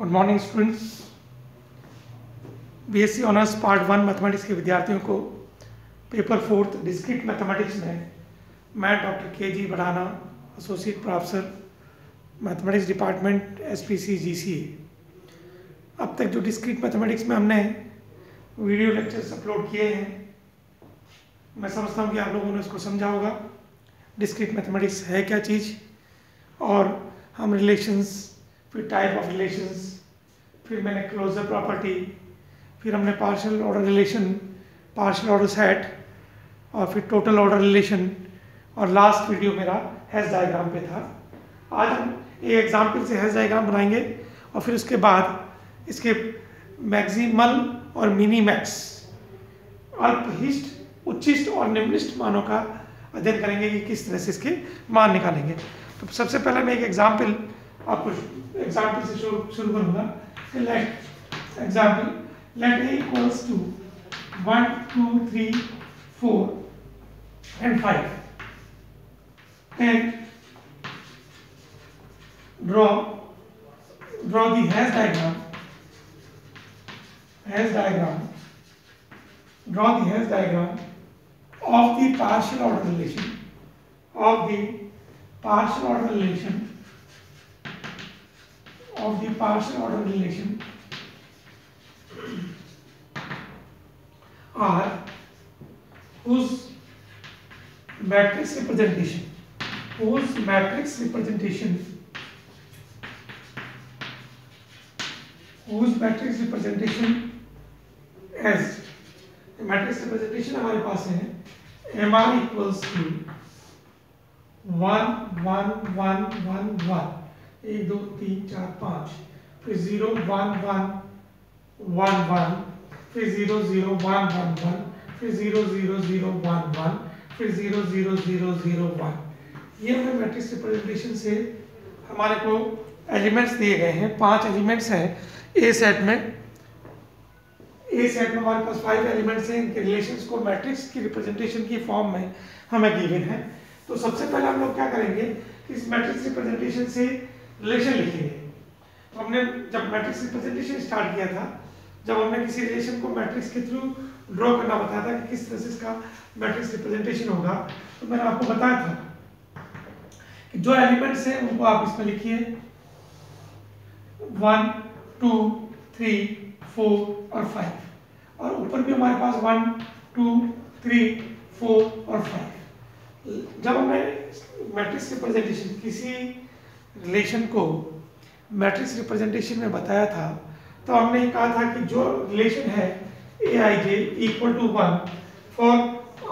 Good morning students. BSc honours part 1 mathematics के विद्यार्थियों को पेपर 4 डिस्क्रीट मैथमेटिक्स में मैं डॉक्टर के.जी. बढ़ाना, associate professor mathematics department SPC GCA. अब तक जो डिस्क्रीट मैथमेटिक्स में हमने वीडियो लेक्चर्स अपलोड किए हैं, मैं समझता हूँ कि आप लोगों ने उसको समझा होगा। डिस्क्रीट मैथमेटिक्स है क्या चीज़, और हम रिलेशंस, फिर टाइप ऑफ रिलेशंस, फिर मैंने क्लोजर प्रॉपर्टी, फिर हमने partial order relation, partial order set, और फिर टोटल ऑर्डर रिलेशन, और लास्ट वीडियो मेरा हैश डायग्राम पे था। आज हम एक एग्जाम्पल से हैश डायग्राम बनाएंगे और फिर उसके बाद इसके मैक्सिमल और मिनीमैक्स, अल्पहिष्ट, उच्चिष्ट और निम्नलिष्ट मानों का अध्ययन करेंगे कि किस तरह से इसके मान निकालेंगे। तो सबसे पहले मैं एक एग्जाम्पल आपको एग्जाम्पल से शुरू करूंगा। Let example let A equals to 1 2 3 4 and 5 and draw the hash diagram draw the hash diagram of the partial order relation of the partial order relation R whose matrix representation as matrix representation हमारे पास है MR equals to 1 1 1 1 1 1 2 3 4 5, फिर 0 1 1 1 1, फिर 0 0 1 1 1, फिर 0 0 0 1 1, फिर 0 0 0 0 1। ये हमें matrix representation से हमारे को एलिमेंट्स दिए गए हैं। 5 एलिमेंट्स हैं ए सेट में। ए सेट में हमारे पास 5 एलिमेंट्स हैं। इनके रिलेशंस को मैट्रिक्स की रिप्रेजेंटेशन की फॉर्म में हमें गिवन है। तो सबसे पहले हम लोग क्या करेंगे, इस मैट्रिक्स रिप्रेजेंटेशन से रिलेशन लिखेंगे। तो हमने जब मैट्रिक्स रिप्रेजेंटेशन स्टार्ट किया था, जब हमने किसी रिलेशन को मैट्रिक्स के थ्रू ड्रॉ करना बताया था कि किस तरह से इसका मैट्रिक्स रिप्रेजेंटेशन होगा, तो मैंने आपको बताया था कि जो एलिमेंट्स हैं उनको आप इसमें लिखिए 1 2 3 4 और 5, और ऊपर भी हमारे पास 1 2 3 4 और 5। जब हमें मैट्रिक्स रिप्रेजेंटेशन किसी रिलेशन को मैट्रिक्स रिप्रेजेंटेशन में बताया था, तो हमने कहा था कि जो रिलेशन है aij equal to 1 for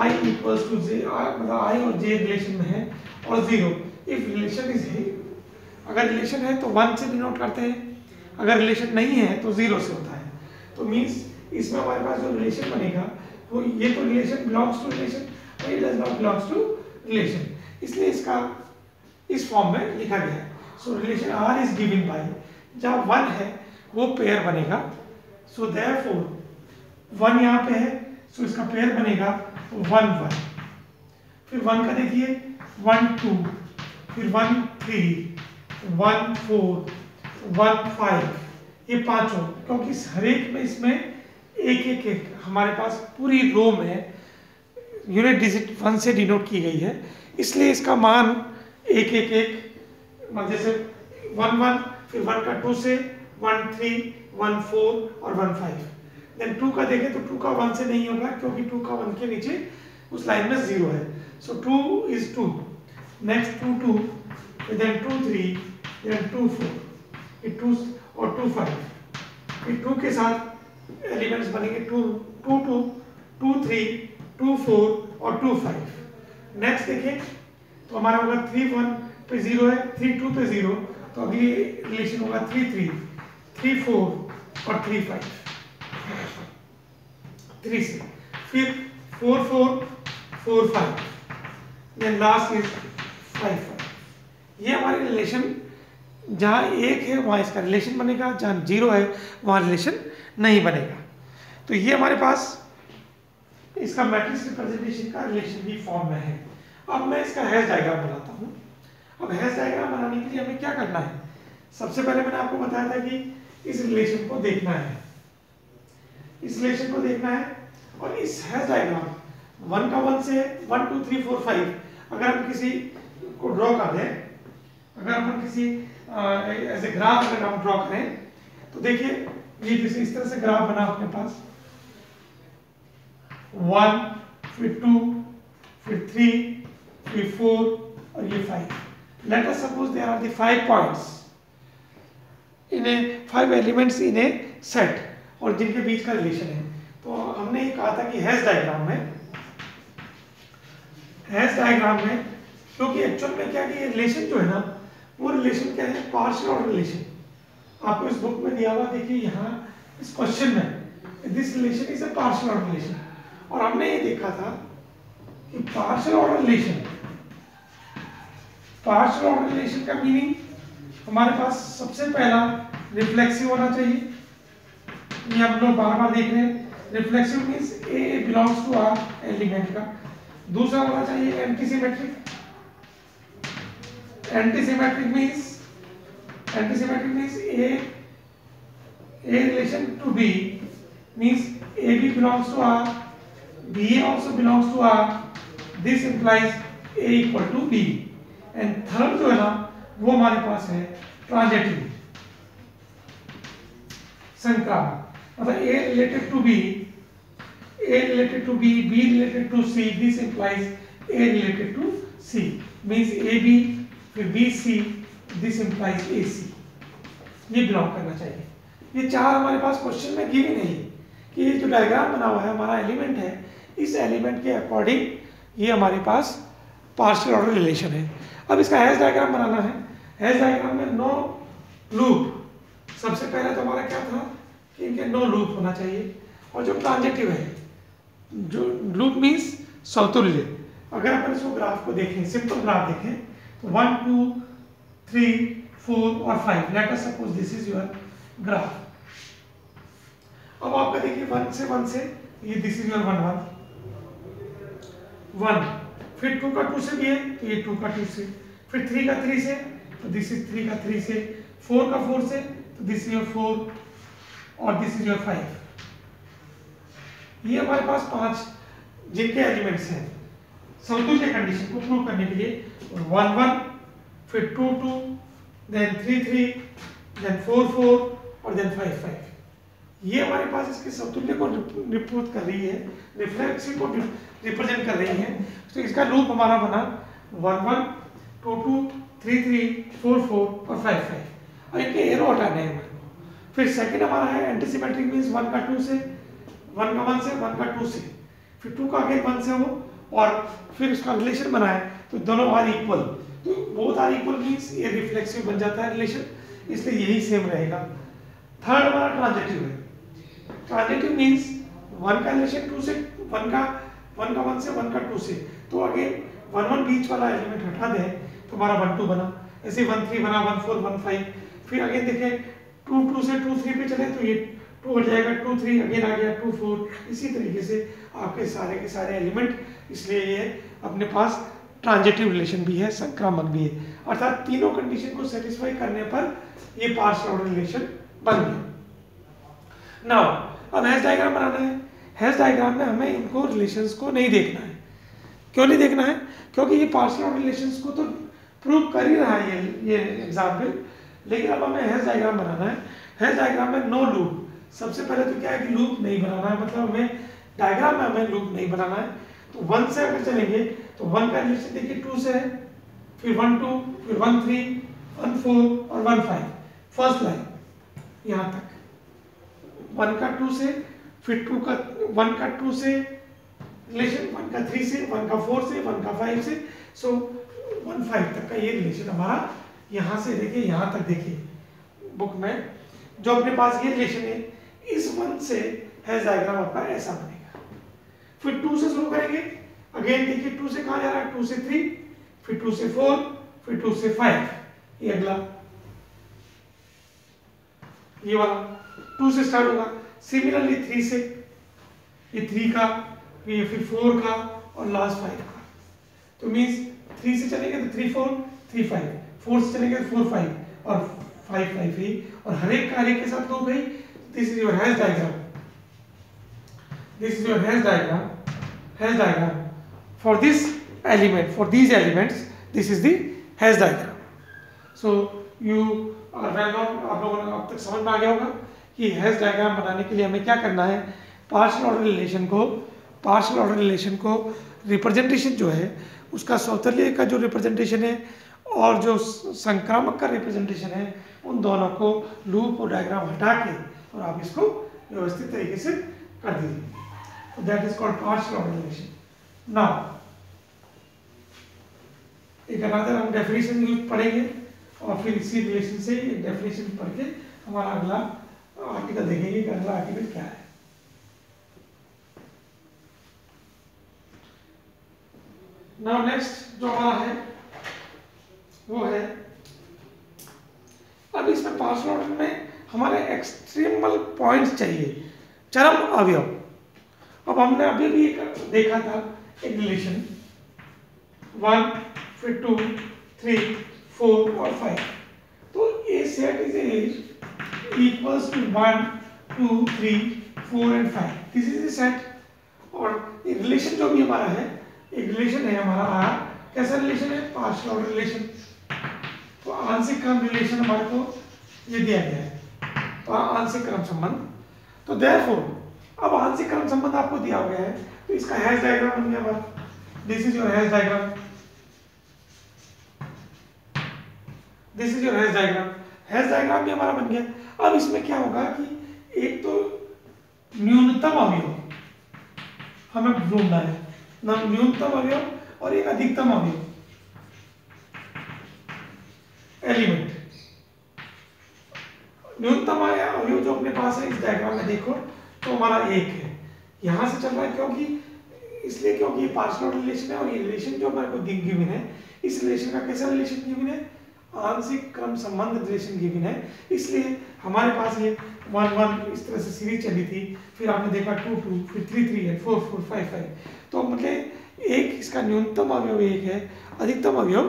i equals to j, मतलब i और j रिलेशन में है, और 0 इफ रिलेशन इज है। अगर रिलेशन है तो 1 से डिनोट करते हैं, अगर रिलेशन नहीं है तो 0 से होता है। तो मीन्स इसमें हमारे पास जो रिलेशन बनेगा वो ये तो रिलेशन बिलोंग्स टू रिलेशन, और ये does not belongs to relation, इसलिए इसका इस फॉर्म में लिखा गया है। So relation R is given by, जहाँ 1 है वो पेयर बनेगा। सो देयरफॉर 1 यहाँ पे है, सो इसका पेयर बनेगा 1 1, फिर 1 का देखिए 1 2, फिर 1 3 1 4 1 5, ये पांचों, क्योंकि हर एक में इसमें एक एक एक हमारे पास पूरी रो में यूनिट डिजिट 1 से डिनोट की गई है, इसलिए इसका मान एक एक एक, जैसे 1 1, फिर 1 का 2 से 1 3 1 4 और 1 5। देन 2 का देखें तो 2 का 1 से नहीं होगा, क्योंकि 2 का 1 के नीचे उस लाइन में 0 है। सो 2 इज 2, नेक्स्ट 2 2, देन 2 3, देन 2 4, ये 2 और 2 5, फिर 2 के साथ एलिमेंट्स बनेंगे 2 2 2 2 3 2 4 और 2 5। नेक्स्ट देखें तो हमारा होगा 3 1 पे 0 है, 3 2 पे 0, तो अगली रिलेशन होगा 3 3 3 4 और 3 5 3 से, फिर 4 4 4 5, देन लास्ट इज 5 5। ये हमारी रिलेशन, जहाँ 1 है वहाँ इसका रिलेशन बनेगा, जहाँ 0 है वहाँ रिलेशन नहीं बनेगा। तो ये हमारे पास इसका मैट्रिक्स रिप्रेजेंटेशन का रिलेशन की फॉर्म में है। अब मैं इसका हैश डायग्राम बनाता हूँ। अब हैश डायग्राम बनाने के लिए हमें क्या करना है, सबसे पहले मैंने आपको बताया था कि इस रिलेशन को देखना है, इस रिलेशन को देखना है। और इस हैश डायग्राम 1 का 1 से 1 2 3 4 5 अगर हम किसी को ड्रॉ कर दें, अगर हम किसी ऐसे ग्राफ अगर हम ड्रॉ करें तो देखिए ये जैसे इस तरह से ग्राफ बना अपने पास 1 फिर 2 फिर 3 फिर 4 और ये 5। Let us suppose there are the 5 points in a 5 elements in a set और जिनके बीच का रिलेशन है। तो हमने ये कहा था कि हैश डायग्राम में क्योंकि एक्चुअल में क्या कि ये रिलेशन जो है ना वो रिलेशन क्या है, पार्शियल ऑर्डर रिलेशन। आपको इस बुक में दिया हुआ देखिए यहाँ इस क्वेश्चन में this relation is a partial order relation. और हमने ये देखा था कि पार्शियल ऑर्डर रिलेशन का मीनिंग हमारे पास सबसे पहला रिफ्लेक्सिव होना चाहिए, ये हम लोग बार बार देख रहे हैं। Reflexive means A belongs to R element का। दूसरा होना चाहिए antisymmetric. Antisymmetric means A relation to B means AB belongs to R, BA also belongs to R. This implies A equal to B. And third जो है ना वो हमारे पास है ट्रांजिटिव संक्रामक, मतलब A related to B, B related to C. This implies A related to C. Means AB फिर BC. This implies AC. ये बिलोंग करना चाहिए। ये चार हमारे पास क्वेश्चन में गिवन है कि ये जो डायग्राम बना हुआ है हमारा एलिमेंट है, इस एलिमेंट के अकॉर्डिंग ये हमारे पास पार्शियल ऑर्डर रिलेशन है। अब इसका हैश डायग्राम बनाना है। हैश डायग्राम में नो लूप, सबसे पहले तो हमारा क्या था कि इनके नो लूप होना चाहिए। और जो ट्रांजिटिव है, जो लूप मीन्स समतुल्य। अगर अपन इसको ग्राफ को देखें, सिंपल ग्राफ देखें तो 1 2 3 4 और 5, let us suppose this is your graph. अब आपका देखिए 1 से ये दिस इज योर 1 फिर 2 का 2 से भी है तो ये 2 का 2 से, फिर 3 का 3 से तो दिस इज 3 का 3 से, 4 का 4 से तो दिस इज योर 4 और दिस इज योर 5। ये हमारे पास 5 जिनके एलिमेंट्स हैं समतुल्य कंडीशन को प्रूव करने के लिए 1 1 फिर 2 2 देन 3 3 देन 4 4 और देन 5 5। ये हमारे पास इसके समतुल्य को रिपोर्ट कर रही है, रिफ्लेक्सिव को रिप्रेजेंट कर रही है। तो इसका लूप हमारा बना 1 1 2 2 3 3 4 4 और 5 5 और इनके एरो हटाने हैं हमारे को। फिर सेकंड हमारा है एंटीसिमेट्रिक मींस 1 का 2 से, 1 का 1 से, 1 का 2 से, फिर 2 का अगेन 1 से हो और फिर उसका रिलेशन बनाए तो दोनों आर इक्वल। तो बोथ आर इक्वल मींस ये रिफ्लेक्सिव बन जाता है रिलेशन, इसलिए यही सेम रहेगा। थर्ड हमारा ट्रांजिटिव है। ट्रांजिटिव मींस 1 का रिलेशन 2 से, 1 का 1 से, 1 का 2 से, तो अगेन 1 1 बीच वाला एलिमेंट हटा दें तो हमारा 1 2 बना, ऐसे 1 3 बना, 1 4 1 5। फिर अगेन देखें 2 2 से 2 3 पे चले तो ये 2 हट जाएगा, 2 3 अगेन आ गया 2 4। इसी तरीके से आपके सारे के सारे एलिमेंट, इसलिए ये अपने पास ट्रांजिटिव रिलेशन भी है, संक्रामक भी है, अर्थात तीनों कंडीशन को सेटिस्फाई करने पर ये पार्शियल ऑर्डर रिलेशन बन गया। नाउ अब हैश डायग्राम बनाना है। हैश डायग्राम में हमें इनको रिलेशंस को नहीं देखना है। क्यों नहीं देखना है? क्योंकि ये पार्शियल ऑर्डर रिलेशंस को तो प्रूव कर ही रहा है ये एग्जाम्पल, लेकिन अब हमें हैश डायग्राम बनाना है। हैश डायग्राम में नो लूप। सबसे पहले तो क्या है कि लूप नहीं बनाना है, मतलब हमें डायग्राम में हमें लूप नहीं बनाना है। तो 1 से अगर चलेंगे तो 1 का रिलेशन देखिए 2 से है, फिर 1 2 फिर 1 3 1 4 और 1 5, फर्स्ट लाइन यहाँ तक। 1 का 2 से, फिर 1 का 2 से रिलेशन, 1 का 3 से, 1 का 4 से, 1 का 5 से, सो 1 5 तक का ये रिलेशन हमारा यहाँ से देखिए यहाँ तक देखिए बुक में जो अपने पास ये रिलेशन है, इस 1 से हैश डायग्राम आपका ऐसा बनेगा। फिर 2 से शुरू करेंगे, अगेन देखिए 2 से कहाँ जा रहा है, 2 से 3, फिर 2 से 4, फिर 2 से 5, ये अगला ये वाला 2 से स्टार्ट होगा। सिमिलरली 3 से, ये 3 का, ये फिर 4 का और लास्ट 5 का। तो मीन्स 3 से चलेंगे तो 3 4 3 5, 4 से चलेंगे तो 4 5 और 5 5 है और हर एक कार्य के साथ लूप है। This is your Hasse diagram, this is your Hasse diagram for this element, for these elements this is the Hasse diagram. So you are well known, आप लोगों ने अब तक समझ में आ गया होगा कि हैश डायग्राम बनाने के लिए हमें क्या करना है। पार्शियल ऑर्डर रिलेशन को रिप्रेजेंटेशन जो है उसका सौतल्य का जो रिप्रेजेंटेशन है और जो संक्रामक का रिप्रेजेंटेशन है, उन दोनों को लूप और डायग्राम हटा के और आप इसको व्यवस्थित तरीके से कर दीजिए। That is called partial order relation. Now एक अनदर हम डेफिनेशन यूज पढ़ेंगे और फिर इसी रिलेशन से एक डेफिनेशन पढ़ के हमारा अगला आर्टिकल देखेंगे कि अगला आर्टिकल क्या है। नाउ नेक्स्ट जो हमारा है वो है, अब इसमें पार्शियल ऑर्डर में हमारे एक्सट्रीमल पॉइंट्स चाहिए, चरम अवयव। अब हमने अभी भी देखा था एक रिलेशन 1 फिर 2 3 4 और 5, तो A set is equals to 1 2 3 4 and 5, this is the set. और एक रिलेशन जो भी हमारा है, एक रिलेशन है हमारा आर, कैसा रिलेशन है, पार्शियल ऑर्डर रिलेशन। तो आंशिक क्रम रिलेशन हमारे को ये दिया गया है, आंशिक क्रम संबंध। तो देयरफॉर अब आंशिक क्रम संबंध आपको दिया गया है, तो इसका हैश डायग्राम बन गया हमारा, this is your Hasse diagram, this is your Hasse diagram. Hash diagram भी हमारा बन गया। अब इसमें क्या होगा कि एक तो न्यूनतम अवयव हमें ढूंढना है, न्यूनतम अवयव और एक अधिकतम अवयव एलिमेंट। न्यूनतम अवयव जो अपने पास है इस डायग्राम में देखो तो हमारा एक है, यहां से चल रहा है क्योंकि ये पार्शियल ऑर्डर रिलेशन है और ये रिलेशन जो हमारे को गिवन है, इस रिलेशन का कैसा रिलेशन गिवन है, आंशिक क्रम संबंध रिलेशन गिवन है। इसलिए हमारे पास ये 1 1 इस तरह से सीरीज चली थी, फिर आपने देखा 2 2 फिर 3 3 है, 4 4 5 5, तो मतलब एक इसका न्यूनतम अवयव 1 है, अधिकतम अवयव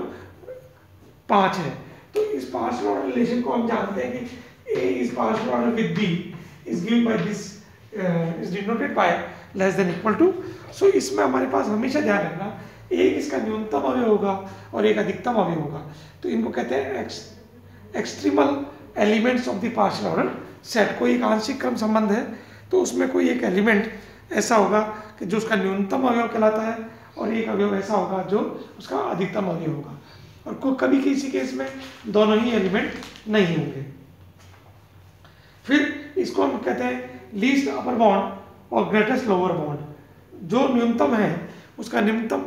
5 है। तो इस पार्शियल ऑर्डर रिलेशन को हम जानते हैं कि A is partial order with B is given by this is denoted by less than equal to। so इसमें हमारे पास हमेशा ध्यान रखना, एक इसका न्यूनतम अवयव होगा और एक अधिकतम अवयव होगा, तो इनको कहते हैं extremal elements of the partial order set. कोई एक आंशिक क्रम संबंध है तो उसमें कोई एक एलिमेंट ऐसा होगा कि जो उसका न्यूनतम अवयव कहलाता है और एक अवयव ऐसा होगा जो उसका अधिकतम अवयव होगा, और कभी किसी केस में दोनों ही एलिमेंट नहीं होंगे। फिर इसको हम कहते हैं लीस्ट अपर बाउंड और ग्रेटेस्ट लोअर बाउंड। जो न्यूनतम है उसका निम्नतम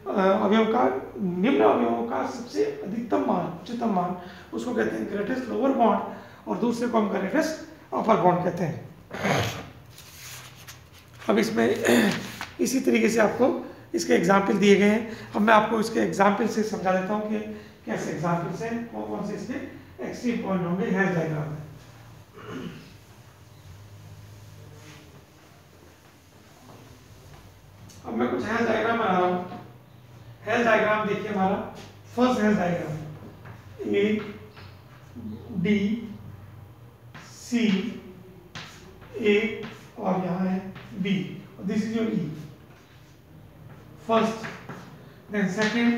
अवयव का, निम्न अवयवों का सबसे अधिकतम मान, उच्चतम मान, उसको कहते हैं ग्रेटेस्ट लोअर बाउंड, और दूसरे को हम ग्रेटेस्ट अपर बाउंड कहते हैं। अब इसमें इसी तरीके से आपको इसके एग्जाम्पल दिए गए हैं। अब मैं आपको इसके एग्जाम्पल से समझा देता हूँ कि कैसे एग्जाम्पल से कौन कौन से इसके एक्सट्रीम पॉइंट होंगे हैश डायग्राम में। अब मैं कुछ हैश डायग्राम बना रहा हूं। हैश डायग्राम देखिए, हमारा first hash diagram A D C A और यहां है बी, और this is your E first, then second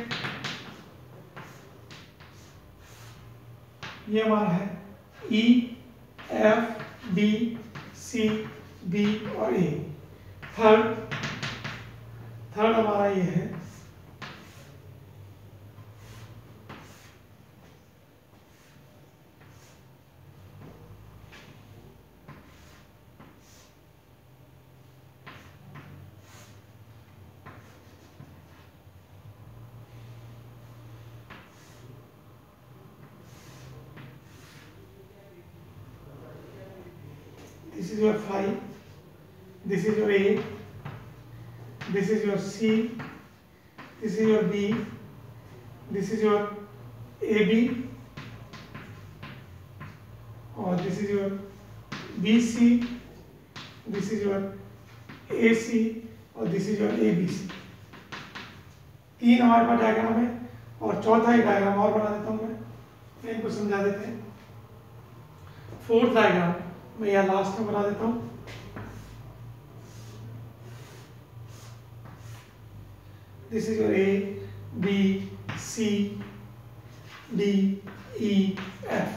ये हमारा है E F D C B और ए। थर्ड हमारा ये है this is your 5, this is your A, this is your C, this is your B, this is your AB, और this is your BC, this is your AC और this is your ABC। तीन हमारे पास diagram है, और चौथा ही diagram और बना देता हूँ मैं, इनको समझा देते हैं। फोर्थ डायग्राम मैं यहाँ लास्ट में बना देता हूँ। This is your A, B, C, D, E, F।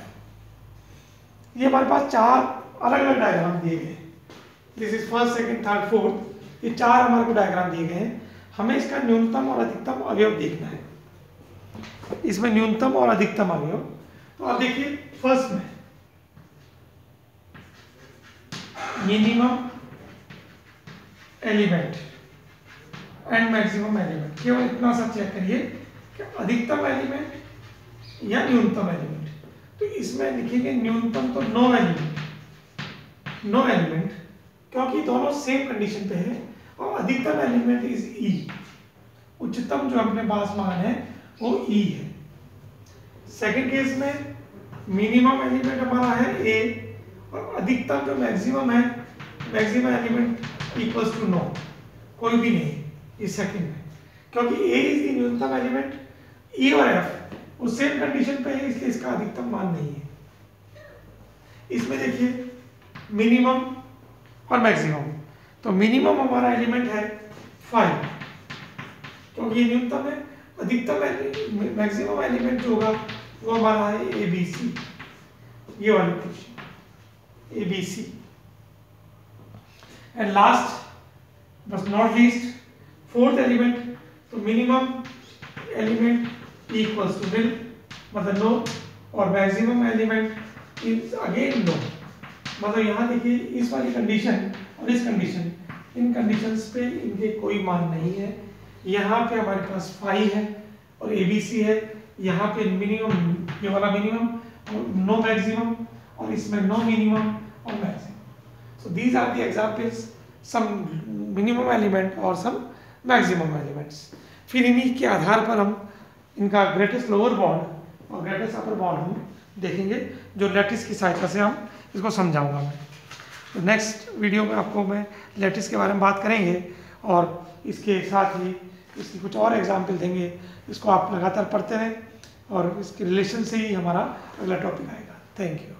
ये हमारे पास 4 अलग अलग डायग्राम दिए गए। This is first, second, third, fourth, ये 4 हमारे को डायग्राम दिए गए हैं। हमें इसका न्यूनतम और अधिकतम अवयव देखना है। इसमें न्यूनतम और अधिकतम अवयव, तो आप देखिए फर्स्ट में minimum element and maximum element, केवल इतना सा चेक करिए कि अधिकतम एलिमेंट या न्यूनतम एलिमेंट। तो इसमें लिखेंगे न्यूनतम तो नो एलिमेंट, क्योंकि दोनों सेम कंडीशन पे है, और अधिकतम एलिमेंट इज ई। उच्चतम जो अपने पास मान है वो ई है। सेकंड केस में मिनिमम एलिमेंट हमारा है ए, और अधिकतम जो मैक्सिमम है, maximum element equals to no, कोई भी नहीं इस सेकंड में, क्योंकि ए इज द न्यूनतम एलिमेंट, ई और एफ उस सेम कंडीशन पे है, इसलिए इसका अधिकतम मान नहीं है। इसमें देखिए मिनिमम और मैक्सिमम, तो मिनिमम हमारा एलिमेंट है 5, क्योंकि ये न्यूनतम है। अधिकतम मैक्सिमम एलिमेंट जो होगा वो हमारा है ए बी सी, ये वाली position A B C. And last but not least fourth element, तो minimum element equals to nil, मतलब नो, और maximum element is again no. मतलब यहाँ देखिए इस वाली कंडीशन और इस कंडीशन, इन कंडीशंस पे इनके कोई मान नहीं है। यहाँ पे हमारे पास 5 है और ABC है, यहाँ पे मिनिमम, ये वाला मिनिमम और नो मैक्सिमम, और इसमें नो मिनिमम और maximum. So these are the examples, some minimum element और सम मैक्सिमम एलिमेंट्स। फिर इन्हीं के आधार पर हम इनका ग्रेटेस्ट लोअर बॉन्ड और ग्रेटेस्ट अपर बॉन्ड हम देखेंगे, जो लैटिस की सहायता से हम इसको समझाऊंगा मैं। तो नेक्स्ट वीडियो में आपको मैं लैटिस के बारे में बात करेंगे, और इसके साथ ही इसकी कुछ और एग्जाम्पल देंगे। इसको आप लगातार पढ़ते रहें, और इसके रिलेशन से ही हमारा अगला टॉपिक आएगा। Thank you.